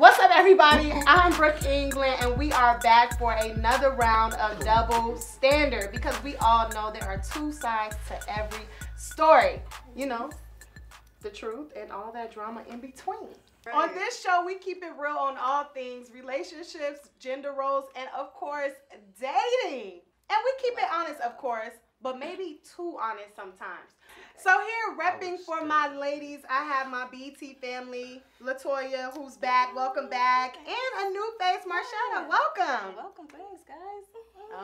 What's up, everybody? I'm Brooke England, and we are back for another round of Double Standard because we all know there are two sides to every story. You know, the truth and all that drama in between. Right. On this show, we keep it real on all things relationships, gender roles, and of course, dating. And we keep it honest, of course, but maybe too honest sometimes. So here, repping for my ladies, I have my BT family, Latoya, who's back. Welcome back. And a new face, Marshana. Welcome. Welcome. Thanks, guys.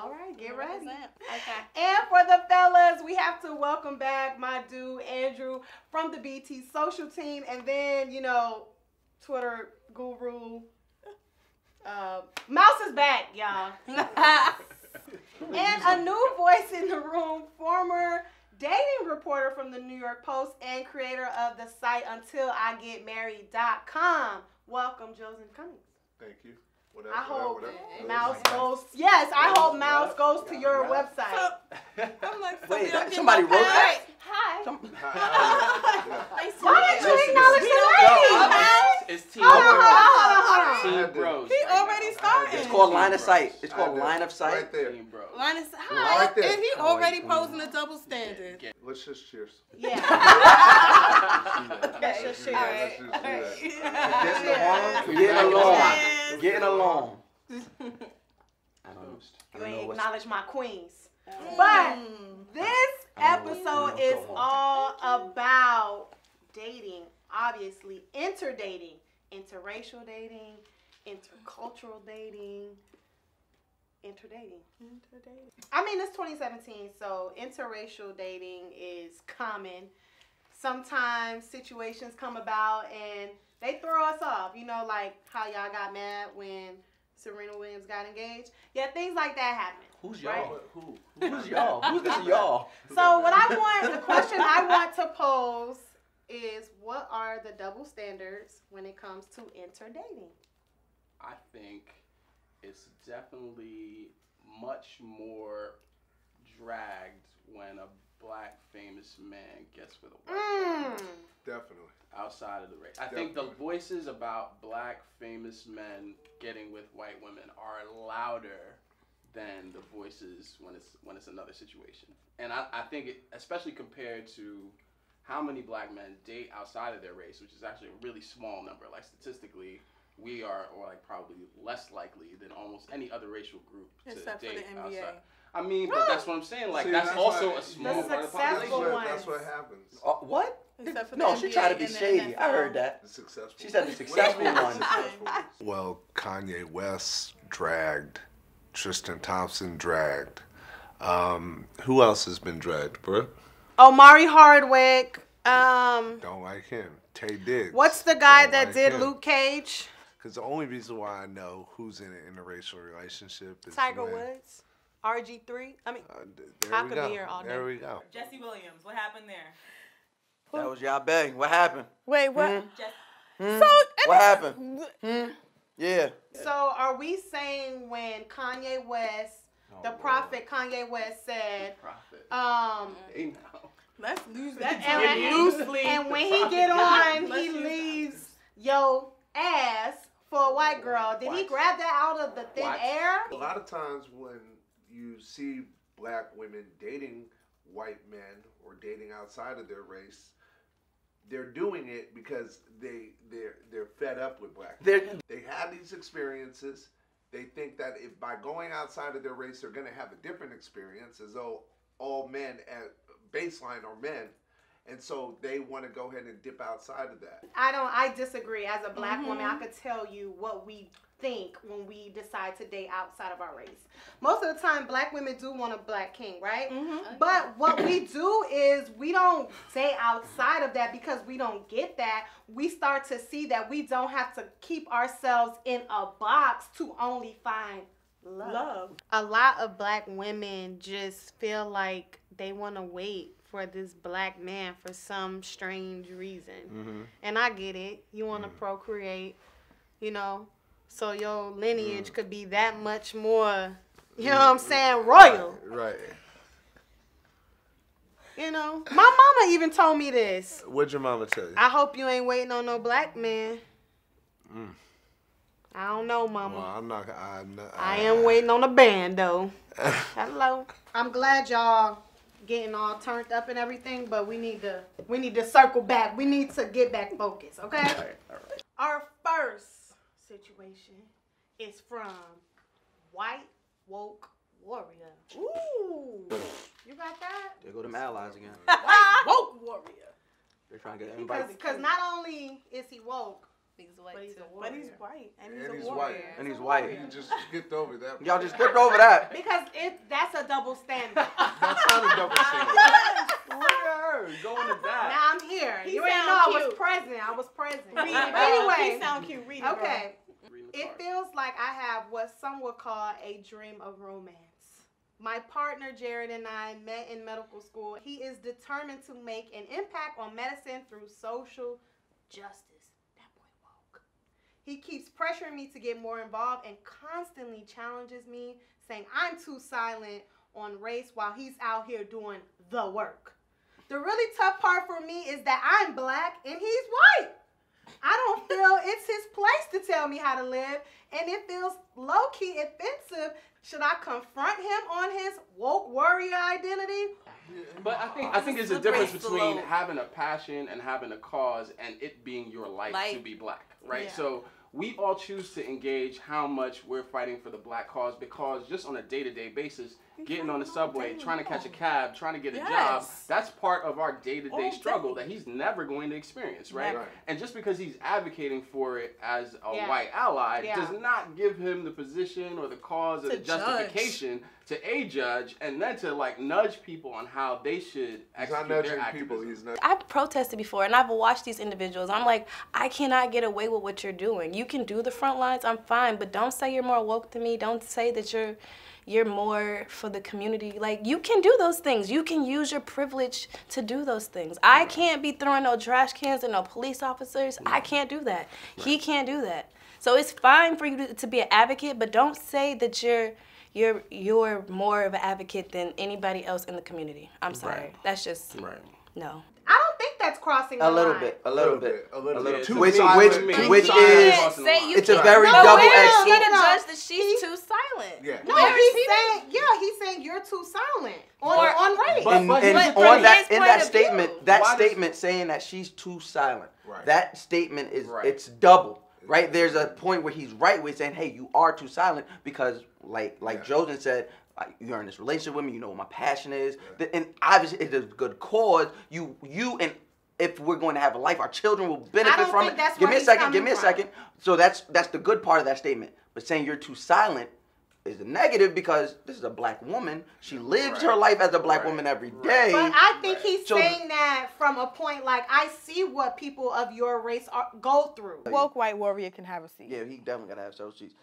All right, get ready. Okay. And for the fellas, we have to welcome back my dude, Andrew, from the BT social team. And then, you know, Twitter guru. Mouse is back, y'all. And a new voice in the room, former dating reporter from the New York Post and creator of the site UntilIGetMarried.com. Welcome, Joseph Cummings. Thank you. I hope Mouse goes. Yes, I hope Mouse goes to your website. I'm like, wait, somebody wrote that? Hi. Nice to Why meet didn't you you. acknowledge the lady? It's Team Hold Bros. on. Team Bros. He already started. It's called line of sight. It's called line of sight. Right there. Team Bros. Line is Right there. and he already posing a double standard. Let's just cheers. Yeah. Let's just share. Let's just do that. Getting along. Getting along. You ain't acknowledge my queens. But this episode is all about dating. Obviously, interdating, interracial dating, intercultural dating, interdating. I mean, it's 2017, so interracial dating is common. Sometimes situations come about and they throw us off. You know, like how y'all got mad when Serena Williams got engaged. Yeah, things like that happen. Who's y'all? Right? Who's y'all? Who's this y'all? So the question I want to pose is, what are the double standards when it comes to interdating? I think it's definitely much more dragged when a black famous man gets with a white woman. Definitely. Outside of the race. I think the voices about black famous men getting with white women are louder than the voices when it's another situation. And I think it, especially compared to how many black men date outside of their race, which is actually a really small number. Like statistically, we are probably less likely than almost any other racial group Except to date for the NBA. outside. I mean, but that's what I'm saying. Like, See, that's also why- a small The part of the successful population. That's what happens. What? Except for No, the she NBA tried to be and the shady. I NFL. heard that. The successful. She said the successful ones. Well, Kanye West dragged. Tristan Thompson dragged. Who else has been dragged, bro? Omari Hardwick. Don't like him. Tay Diggs. What's the guy Don't that like did him. Luke Cage? Because the only reason why I know who's in an interracial relationship is Tiger when, Woods. RG3. I mean, there I we could go. be here all day. There we go. Jesse Williams, what happened there? That was y'all bang. What happened? Wait, what? What happened? Yeah. so are we saying when Kanye West, the prophet Kanye West said, Profit. Hey, now. Let's lose that and, loosely. and when he get on, Let's he use leaves yo ass for a white girl. Did he grab that out of the thin What? air? A lot of times when you see black women dating white men or dating outside of their race, they're doing it because they're fed up with black men. They have these experiences. They think that if by going outside of their race, they're going to have a different experience, as though all men at baseline are men. And so they want to go ahead and dip outside of that. I disagree. As a black woman, I could tell you what we think when we decide to date outside of our race. Most of the time, black women do want a black king, right? But what we do is we don't date outside of that because we don't get that. We start to see that we don't have to keep ourselves in a box to only find love. A lot of black women just feel like they want to wait for this black man for some strange reason. And I get it. You want to procreate, you know, so your lineage could be that much more, you know what I'm saying, royal. Right. You know, my mama even told me this. What'd your mama tell you? I hope you ain't waiting on no black man. I don't know, Mama. Well, I'm not. I am waiting on the band, though. Hello. I'm glad y'all getting all turned up and everything, but we need to circle back. We need to get back focused, okay? All right. Our first situation is from White Woke Warrior. Ooh. You got that? There go them allies again. White woke warrior. They're trying to get everybody. Because not only is he woke, He's white but he's too. a warrior. But he's white. And he's And a he's warrior. white. And he's white. You just skipped over that. Y'all just skipped over that. Because that's a double standard. That's not a double standard. Look at her going to bat. Now I'm here. He You ain't sound know I was cute. present. I was present. Read it, But girl. anyway, He sound cute. Read it, girl. okay. Reading the It card. feels like I have what some would call a dream of romance. My partner Jared and I met in medical school. He is determined to make an impact on medicine through social justice. That boy woke. He keeps pressuring me to get more involved and constantly challenges me, saying I'm too silent on race while he's out here doing the work. The really tough part for me is that I'm black and he's white. I don't feel it's his place to tell me how to live, and it feels low-key offensive. Should I confront him on his woke warrior identity? But I think there's a difference between having a passion and having a cause and it being your life to be black, right? Yeah. So we all choose to engage how much we're fighting for the black cause because just on a day-to-day basis, getting on the subway, trying to catch a cab, trying to get a job, that's part of our day-to-day struggle that he's never going to experience, right? Right. And just because he's advocating for it as a white ally does not give him the position or the cause or the justification to a judge and then to like nudge people on how they should He's not execute their nudging activism. people. He's not. I've protested before, and I've watched these individuals. I'm like, I cannot get away with what you're doing. You can do the front lines, I'm fine, but don't say you're more woke than me. Don't say that you're more for the community. Like, you can do those things. You can use your privilege to do those things. I can't be throwing no trash cans at no police officers. I can't do that. He can't do that. So it's fine for you to be an advocate, but don't say that you're more of an advocate than anybody else in the community. I'm sorry. That's just no. I don't think that's crossing the A little line. bit, a little bit. Too Which silent is, to me. it's a very No, double-edged You sword. can't judge that she's too silent. Yeah. No, he's saying you're too silent on race. And But on that, in that statement, statement saying that she's too silent, that statement is, it's double, right? There's a point where he's right with saying, hey, you are too silent because, like Josen said, you're in this relationship with me, you know what my passion is, and obviously it's a good cause. You and if we're going to have a life, our children will benefit from it. Give me a second. So that's the good part of that statement. But saying you're too silent is a negative because this is a black woman. She lives her life as a black woman every day. But I think he's saying that from a point like, I see what people of your race go through. Woke white warrior can have a seat. Yeah, he definitely gotta have several seats.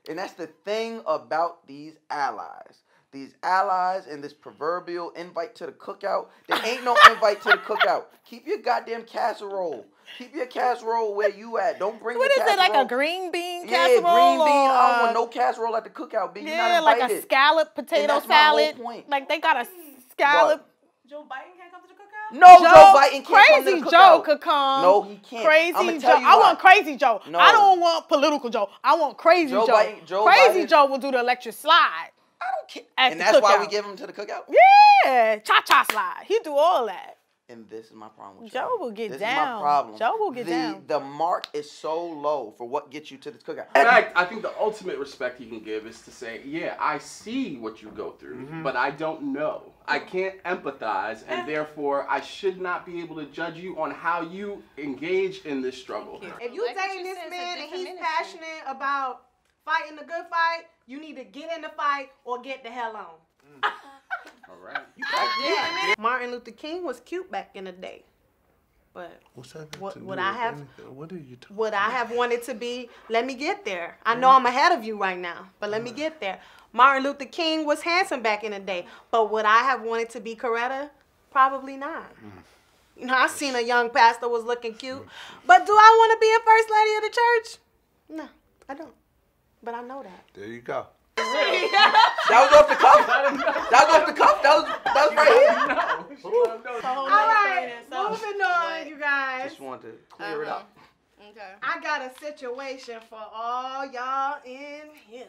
And that's the thing about these allies. These allies and this proverbial invite to the cookout. There ain't no invite to the cookout. Keep your goddamn casserole. Keep your casserole where you at. Don't bring What your is it, casserole. like a green bean Yeah, casserole? green bean. I don't or- want no casserole at the cookout, B. You're not Yeah, like invited. a scallop potato that's my whole salad. point. Like they got a scallop. Joe Biden can't come to the cookout? No, Joe Biden can't come to Crazy the Joe cookout. could come. No, he can't. Crazy I'ma Joe. tell you I why. want Crazy Joe. No. I don't want political Joe. I want Crazy Joe. Crazy Joe will do the electric slide. I don't care. At And the that's why cookout. we give him to the cookout? Yeah, cha-cha slide. He do all that. And this is my problem with Joe y'all. will get this down. This is my problem. Joe will get down. The mark is so low for what gets you to this cookout. In fact, I think the ultimate respect you can give is to say, yeah, I see what you go through, but I don't know. I can't empathize, and therefore I should not be able to judge you on how you engage in this struggle. If you dating this man and he's passionate about fighting the good fight, you need to get in the fight or get the hell on. All right. Martin Luther King was cute back in the day, but What's that got What- to do what with I have- anything? What are you talking would I have wanted to be? Let me get there. I know I'm ahead of you right now, but let me get there. Martin Luther King was handsome back in the day, but would I have wanted to be Coretta? Probably not. You know, I seen a young pastor was looking cute, but do I want to be a first lady of the church? No, I don't. But I know that. There you go. That was off the cuff. That was off the cuff. That was right here. All right, moving on, you guys. Just wanted to clear it up. Okay. I got a situation for all y'all in here.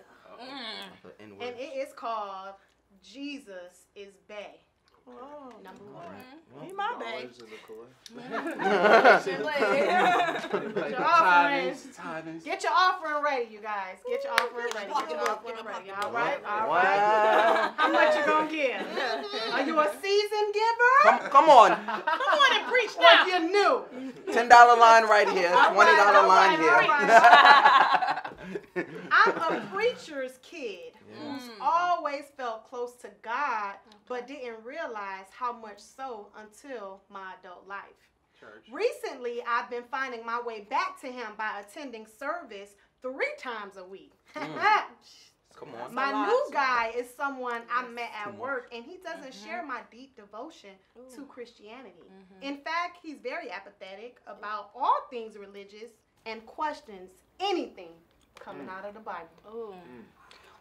And it is called Jesus is Bae. Oh, Number one. He my bae. Get your offering ready, you guys. Get your offering ready. Get your offering ready. All right, all right. Wow. How much you gonna give? Are you a seasoned giver? Come on. Come on and preach now. Or you new? $10 line right here. $20 line here. I'm a preacher's kid who's always felt close to God, but didn't realize how much so until my adult life. Church. Recently, I've been finding my way back to him by attending service 3 times a week. Come on. My new guy is someone I met at work, and he doesn't share my deep devotion to Christianity. In fact, he's very apathetic about all things religious and questions anything coming out of the Bible.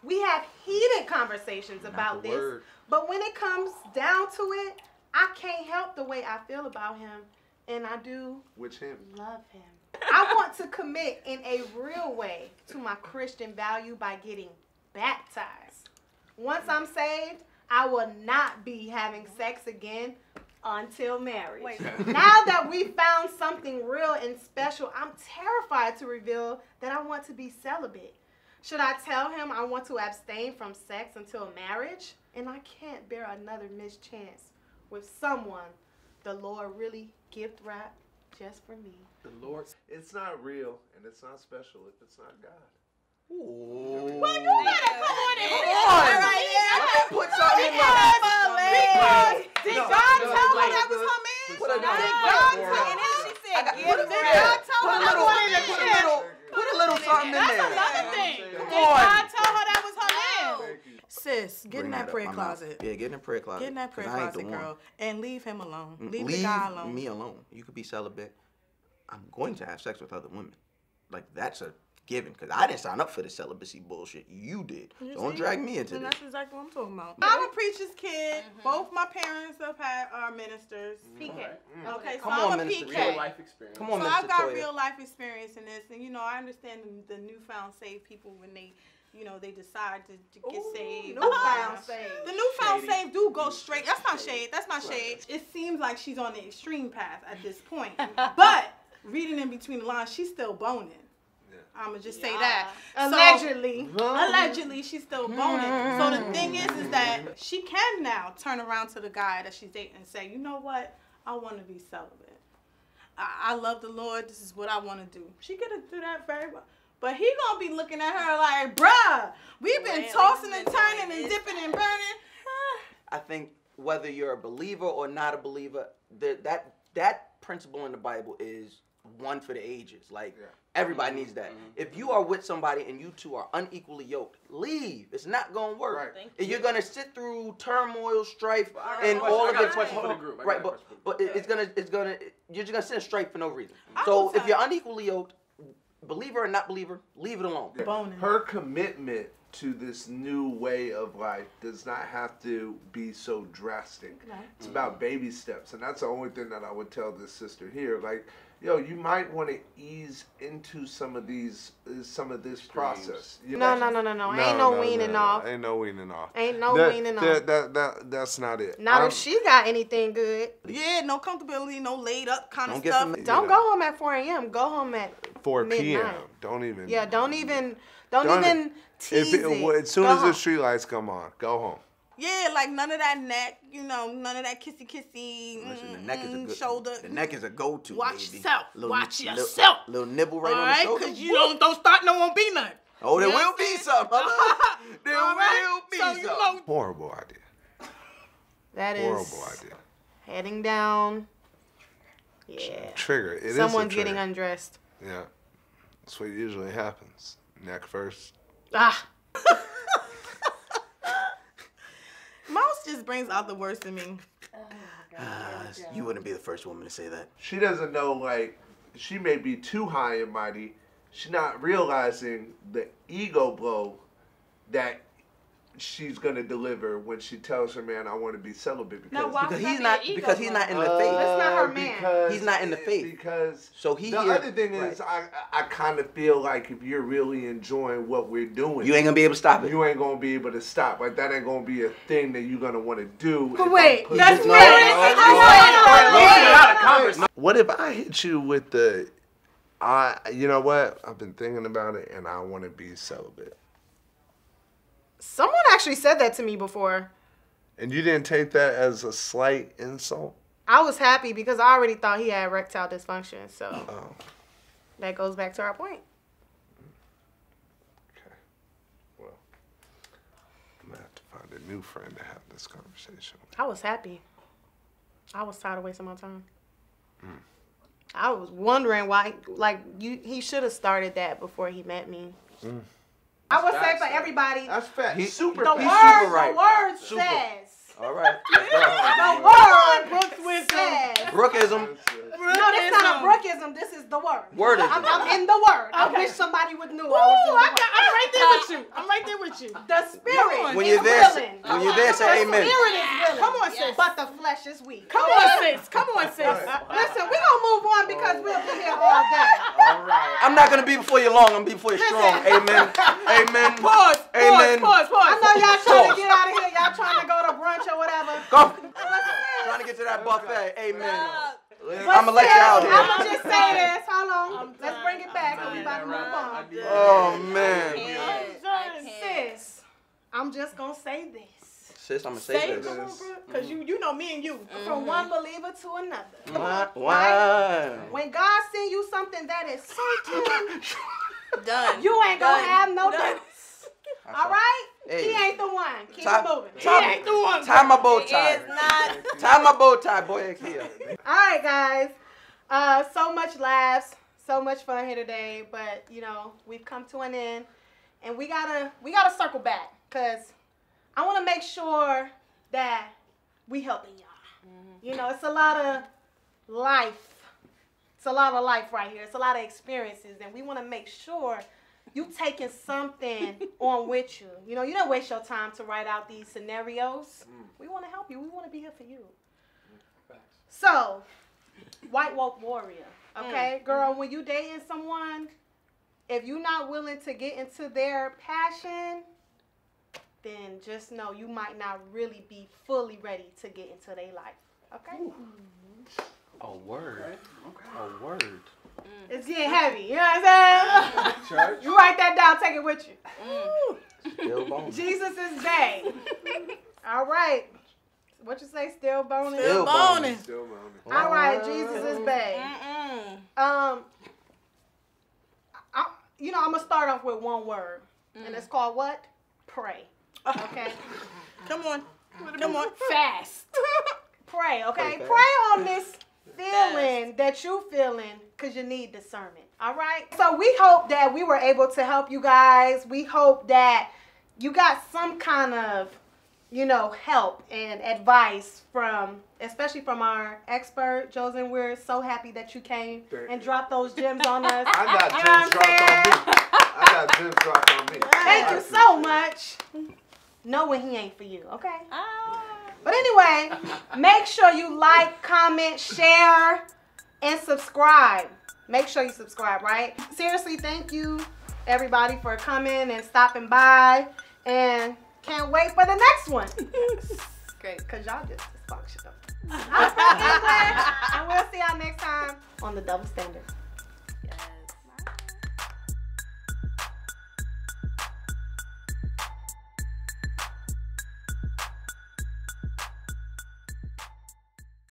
We have heated conversations about this, but when it comes down to it, I can't help the way I feel about him, and I do love him. I want to commit in a real way to my Christian value by getting baptized. Once I'm saved, I will not be having sex again until marriage. Now that we found something real and special, I'm terrified to reveal that I want to be celibate. Should I tell him I want to abstain from sex until marriage? And I can't bear another mischance with someone the Lord really gift wrapped just for me. The Lord. It's not real and it's not special if it's not God. Ooh. Well, you better come on in. Put something in there. Did God tell her that was her man? Put a Did God tell her? And then she said, did God tell her that was her man? Put a little something in there. That's another thing. Come Did on. God tell her that was her man? Sis, get in that prayer closet. Yeah, get in that prayer closet. Get in that prayer 'Cause I ain't the closet, one. girl. And leave him alone. Leave Leave the guy alone. me alone. You could be celibate. I'm going to have sex with other women. Like, that's a given. Because I didn't sign up for the celibacy bullshit. You did. Don't drag me into And this. that's exactly what I'm talking about. I'm a preacher's kid. Both my parents are ministers. PK. Okay, so Come I'm on, a Minister PK. Real life experience. Come on, So Mr. I've got Toya. real life experience in this, and I understand the newfound saved people when they, they decide to get saved. Newfound saved. The newfound Shady. saved do go straight. That's not shade. That's not shade. It seems like she's on the extreme path at this point, but reading in between the lines, she's still boning. I'ma just say that. Allegedly. Allegedly, she's still boning. So the thing is that she can now turn around to the guy that she's dating and say, you know what? I want to be celibate. I love the Lord. This is what I want to do. She could do that very well. But he gonna be looking at her like, bruh, we've been tossing and turning and dipping and burning. I think whether you're a believer or not a believer, that principle in the Bible is one for the ages. Like, everybody needs that. If you are with somebody and you two are unequally yoked, leave. It's not going to work. Right. You're going to sit through turmoil, strife, and all of it. Right, but you're just going to sit in strife for no reason. So if you're unequally yoked, believer or not believer, leave it alone. Her commitment to this new way of life does not have to be so drastic. It's about baby steps, and that's the only thing that I would tell this sister here. Like, yo, you might want to ease into some of this process. No. Ain't no weaning off. Ain't no weaning off. Ain't no weaning off. That's not it. Not if she got anything good. Yeah, no comfortability, no laid up kind of Don't stuff. Don't go home at 4 a.m. Go home at 4 midnight. p.m. Don't even. Yeah, don't even tease it. As soon as the street lights come on, go home. Yeah, like none of that neck, none of that kissy, Listen, the neck is a good shoulder. The neck is a go-to. Watch baby. yourself. Little, Watch little- yourself. Little nibble right All on right, the shoulder. because you don't start, no won't be none. Oh, there You know will what be I'm some. There All right? will be So, some. Horrible idea. That is Horrible idea. heading down. Yeah. Trigger. It is a Someone's trigger. getting undressed. Yeah. That's what usually happens. Neck first. Ah. Mouse just brings out the worst in me. You wouldn't be the first woman to say that. She doesn't know, like, she may be too high and mighty. She's not realizing the ego blow that she's gonna deliver when she tells her man, "I want to be celibate," because he's not in the faith. That's not her man. He's not in the faith. Because so other thing is, I kind of feel like if you're really enjoying what we're doing, you ain't gonna be able to stop it. You ain't gonna be able to stop. Like that ain't gonna be a thing that you're gonna want to do. But wait, that's what if I hit you with the? You know what? I've been thinking about it, and I want to be celibate. Someone actually said that to me before. And you didn't take that as a slight insult? I was happy because I already thought he had erectile dysfunction. So that goes back to our point. Okay. Well, I'm going to have to find a new friend to have this conversation with. I was happy. I was tired of wasting my time. I was wondering why, he should have started that before he met me. I would say for everybody. That's fact. The super word says. All right. The word says. Brookism. No, that's not a Brookism. This is the word. Wordism. I'm in the word. I wish somebody would know I was in the word. I'm right there with you. I'm right there with you. The spirit when is you're there, willing. When you're there, say amen. The spirit is willing. Come on, sis. But the flesh is weak. Come on, sis. Come on, sis. Listen, we're going to move on because we'll be here all day. All right. I'm not going to be before you long. I'm going to be before you strong. Amen. Amen. Pause. Amen. Pause. I know y'all trying to get out of here. Y'all trying to go to brunch or whatever. Go. Trying to get to that buffet. Amen. I'm going to let you out here. I'm going to just say this. Hold on. Let's bring it back because we about to move on. Oh, man. Sis, I'm just going to say this. Sis, I'm going to say this. Because you know me and you. From one believer to another. Why? When God sends you something that is certain, Done. you ain't going to have no doubts. All right? Hey. He ain't the one. Keep it moving. He ain't the one. Tie my bow tie. It's not. Tie my bow tie, boy. Here. All right, guys. So much laughs, so much fun here today, but we've come to an end, and we gotta circle back because I want to make sure that we helping y'all. It's a lot of life. It's a lot of life right here. It's a lot of experiences, and we want to make sure you taking something on with you. You don't waste your time to write out these scenarios. We want to help you. We want to be here for you. So, white woke warrior, okay? Girl, when you dating someone, if you're not willing to get into their passion, then just know you might not really be fully ready to get into their life, okay? A word. A word. It's getting heavy, you know what I'm saying? You write that down, take it with you. Still boning. Jesus is Bay. All right. What you say? Still boning? Still boning. Still boning. All right, Jesus is Bay. I'm gonna start off with one word, and it's called what? Pray. Okay. Come on. Fast. Pray. Okay. Pray on this feeling that you feeling, because you need discernment. All right. So we hope that we were able to help you guys. We hope that you got some kind of help and advice especially from our expert, Josen. We're so happy that you came and dropped those gems on us. I got gems dropped on me. Thank you so much. Know when he ain't for you, okay? But anyway, make sure you like, comment, share, and subscribe. Make sure you subscribe, right? Seriously, thank you, everybody, for coming and stopping by. And can't wait for the next one. Great, because y'all just dysfunctional. And we'll see y'all next time on The Double Standard.